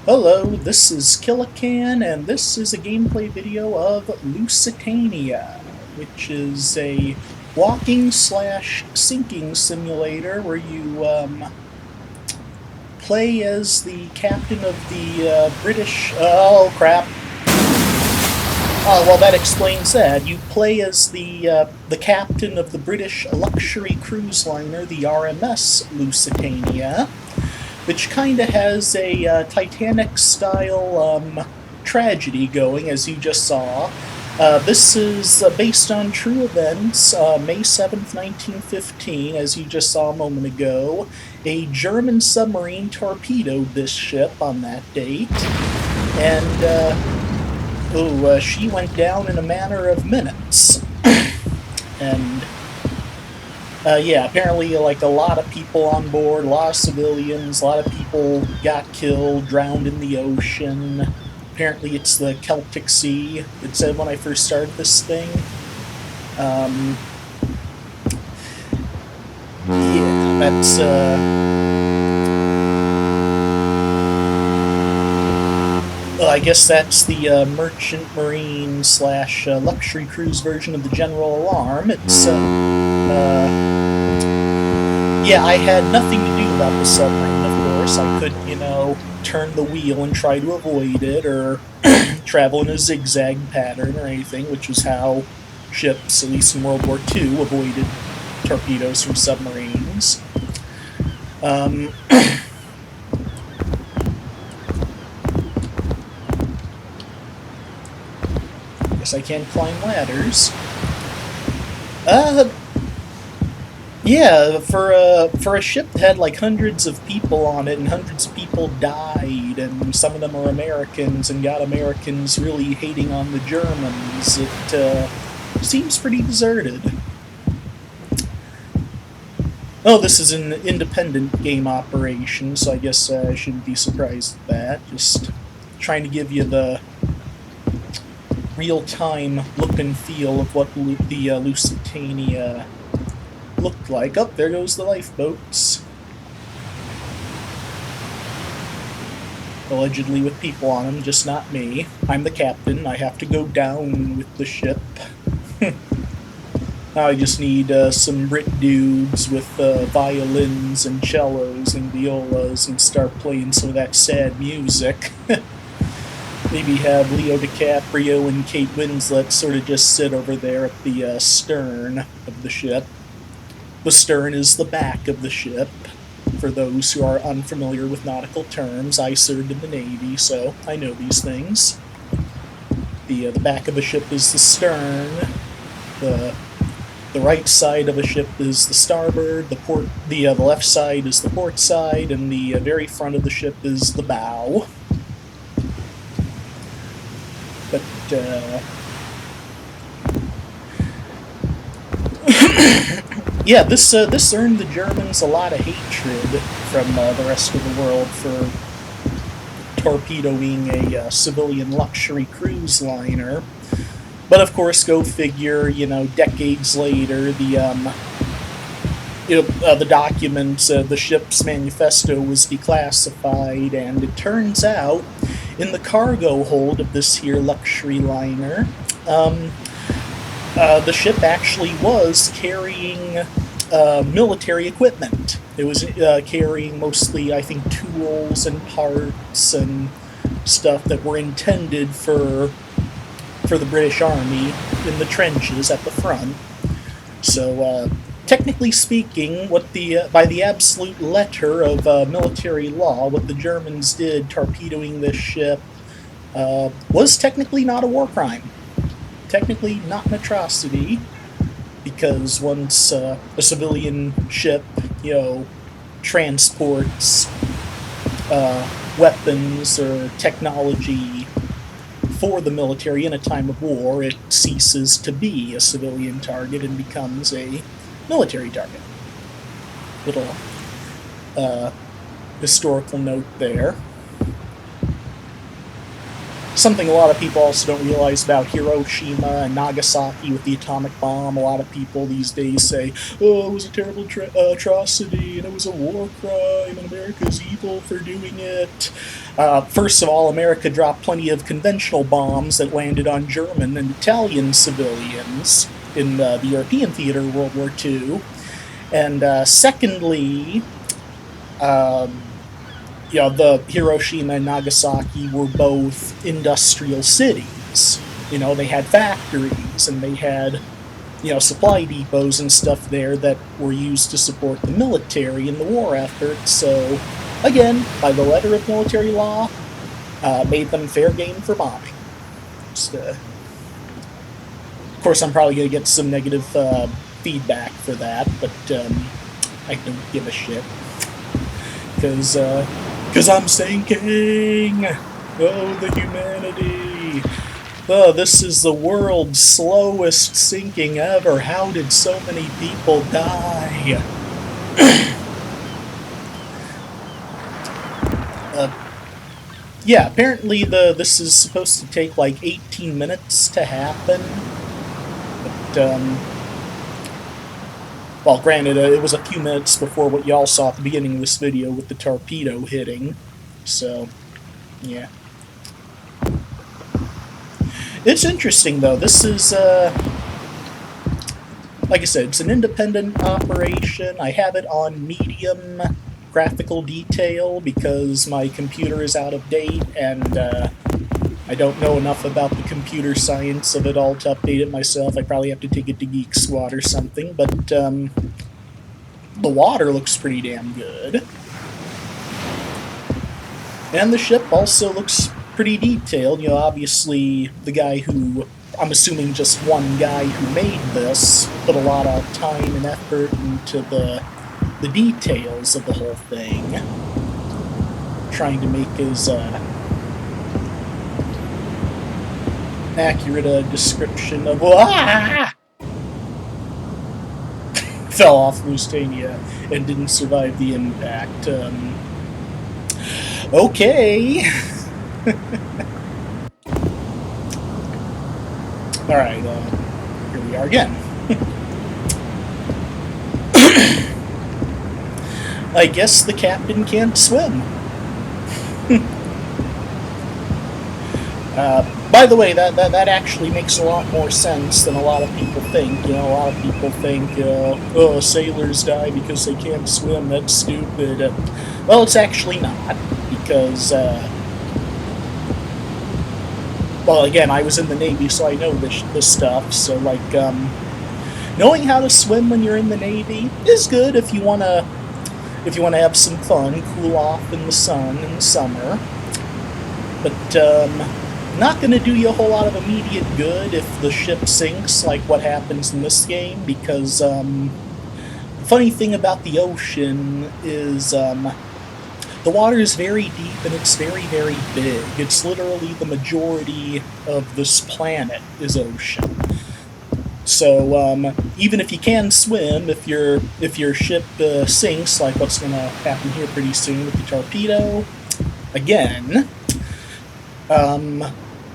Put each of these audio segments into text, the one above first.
Hello, this is Killican, and this is a gameplay video of Lusitania, which is a walking slash sinking simulator where you play as the captain of the British. Oh crap! Oh well, that explains that. You play as the captain of the British luxury cruise liner, the RMS Lusitania, which kind of has a Titanic-style tragedy going, as you just saw. This is based on true events. May 7th, 1915, as you just saw a moment ago. A German submarine torpedoed this ship on that date, and she went down in a matter of minutes. And yeah, apparently, like, a lot of people on board, a lot of civilians, a lot of people got killed, drowned in the ocean. Apparently, it's the Celtic Sea, it said when I first started this thing. Yeah, that's, well, I guess that's the Merchant Marine slash luxury cruise version of the General Alarm. It's, yeah, I had nothing to do about the submarine, of course. I couldn't, turn the wheel and try to avoid it, or travel in a zigzag pattern or anything, which is how ships, at least in World War II, avoided torpedoes from submarines. Guess I can't climb ladders. Yeah, for a ship that had like hundreds of people on it, and hundreds of people died, and some of them are Americans, and got Americans really hating on the Germans, it seems pretty deserted. Oh, this is an independent game operation, so I guess I shouldn't be surprised at that. Just trying to give you the real-time look and feel of what the Lusitania looked like. Oh, there goes the lifeboats. Allegedly with people on them, just not me. I'm the captain. I have to go down with the ship. Now I just need some Brit dudes with violins and cellos and violas and start playing some of that sad music. Maybe have Leo DiCaprio and Kate Winslet sort of just sit over there at the stern of the ship. The stern is the back of the ship. For those who are unfamiliar with nautical terms, I served in the Navy, so I know these things. The back of a ship is the stern. The right side of a ship is the starboard. The left side is the port side, and the very front of the ship is the bow. But yeah, this earned the Germans a lot of hatred from the rest of the world for torpedoing a civilian luxury cruise liner. But of course, go figure, decades later, the document, the ship's manifesto was declassified, and it turns out, in the cargo hold of this here luxury liner, the ship actually was carrying military equipment. It was carrying mostly, I think, tools and parts and stuff that were intended for the British Army in the trenches at the front. So, technically speaking, by the absolute letter of military law, what the Germans did torpedoing this ship was technically not a war crime. Technically not an atrocity, because once a civilian ship, transports weapons or technology for the military in a time of war, it ceases to be a civilian target and becomes a military target. Little historical note there. something a lot of people also don't realize about Hiroshima and Nagasaki with the atomic bomb. A lot of people these days say, oh, it was a terrible atrocity, and it was a war crime, and America's evil for doing it. First of all, America dropped plenty of conventional bombs that landed on German and Italian civilians in the European theater of World War II. And secondly, the Hiroshima and Nagasaki were both industrial cities. They had factories and they had, supply depots and stuff there that were used to support the military in the war effort. So, again, by the letter of military law, made them fair game for bombing. Of course, I'm probably going to get some negative feedback for that, but I don't give a shit. Because I'm sinking! Oh, the humanity! Oh, this is the world's slowest sinking ever. How did so many people die? Yeah, apparently this is supposed to take like 18 minutes to happen. But, well, granted, it was a few minutes before what y'all saw at the beginning of this video with the torpedo hitting. So, yeah. It's interesting, though. This is, like I said, it's an independent operation. I have it on medium graphical detail because my computer is out of date, and I don't know enough about the computer science of it all to update it myself. I probably have to take it to Geek Squad or something, but the water looks pretty damn good. And the ship also looks pretty detailed. Obviously, the guy who, I'm assuming just one guy who made this, put a lot of time and effort into the details of the whole thing. Trying to make his accurate description of fell off Lusitania and didn't survive the impact. Okay. Alright, here we are again. I guess the captain can't swim. By the way, that actually makes a lot more sense than a lot of people think. A lot of people think, oh, sailors die because they can't swim, that's stupid. Well, it's actually not, because, well, again, I was in the Navy, so I know this stuff, so, like, knowing how to swim when you're in the Navy is good if you want to have some fun, cool off in the sun in the summer. But, not going to do you a whole lot of immediate good if the ship sinks, like what happens in this game, because, the funny thing about the ocean is, the water is very deep and it's very, very big. It's literally the majority of this planet is ocean. So, even if you can swim, if your ship sinks, like what's going to happen here pretty soon with the torpedo, again,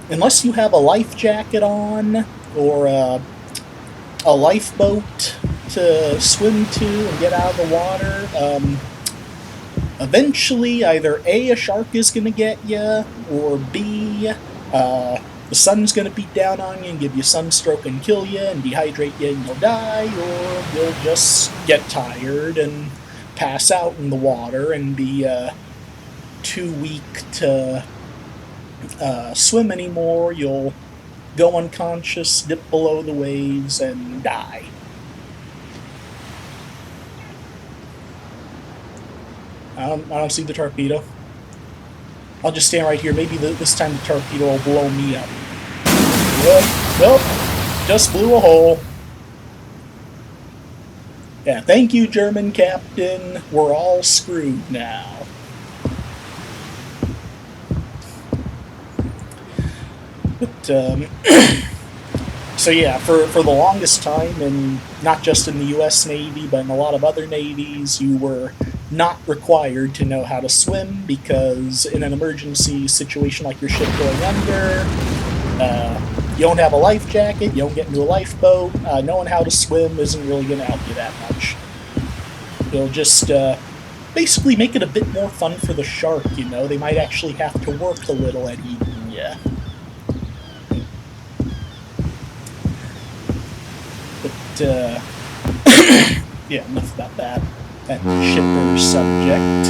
unless you have a life jacket on, or a lifeboat to swim to and get out of the water, eventually either A, a shark is going to get you, or B, the sun's going to beat down on you and give you sunstroke and kill you and dehydrate you and you'll die, or you'll just get tired and pass out in the water and be too weak to swim anymore. You'll go unconscious, dip below the waves, and die. I don't see the torpedo. I'll just stand right here. Maybe this time the torpedo will blow me up. Nope, just blew a hole. Yeah, thank you, German captain. We're all screwed now. But, so yeah, for the longest time, and not just in the U.S. Navy, but in a lot of other navies, you were not required to know how to swim, because in an emergency situation like your ship going under, you don't have a life jacket, you don't get into a lifeboat, knowing how to swim isn't really going to help you that much. It'll just basically make it a bit more fun for the shark, you know? They might actually have to work a little at eating you. But, yeah, enough about that shipper subject.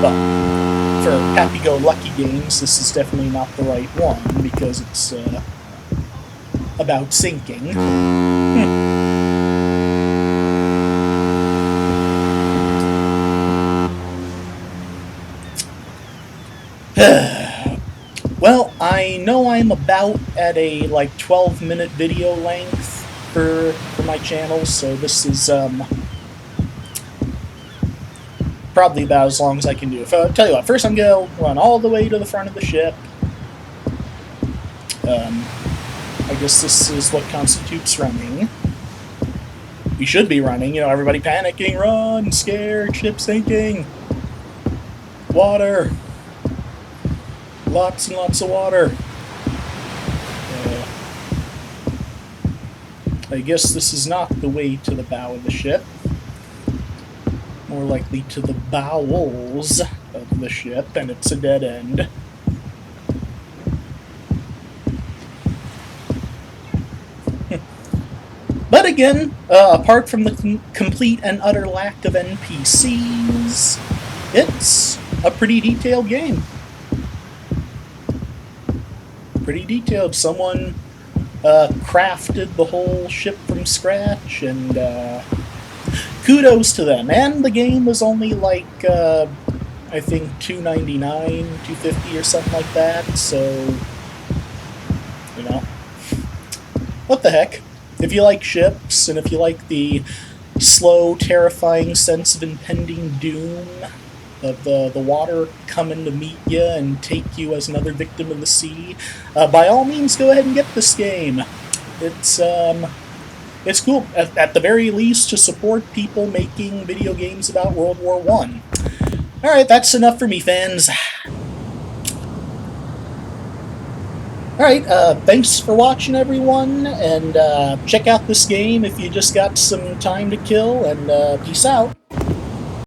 But for happy-go-lucky games, this is definitely not the right one, because it's about sinking. Well, I know I'm about at a, like, 12-minute video length for my channel, so this is, probably about as long as I can do. I'll tell you what, first I'm going to run all the way to the front of the ship. I guess this is what constitutes running. We should be running, you know, everybody panicking, run, scared, ship sinking. Water. Lots and lots of water. I guess this is not the way to the bow of the ship. More likely to the bowels of the ship, and it's a dead end. But again, apart from the complete and utter lack of NPCs, it's a pretty detailed game. Pretty detailed. Someone crafted the whole ship from scratch, and kudos to them. And the game was only like I think $2.99, $2.50 or something like that. So, you know, what the heck? If you like ships, and if you like the slow, terrifying sense of impending doom, of the water coming to meet you and take you as another victim of the sea, by all means go ahead and get this game. It's cool, at the very least, to support people making video games about World War I. Alright, that's enough for me, fans. Alright, thanks for watching, everyone, and check out this game if you just got some time to kill, and peace out.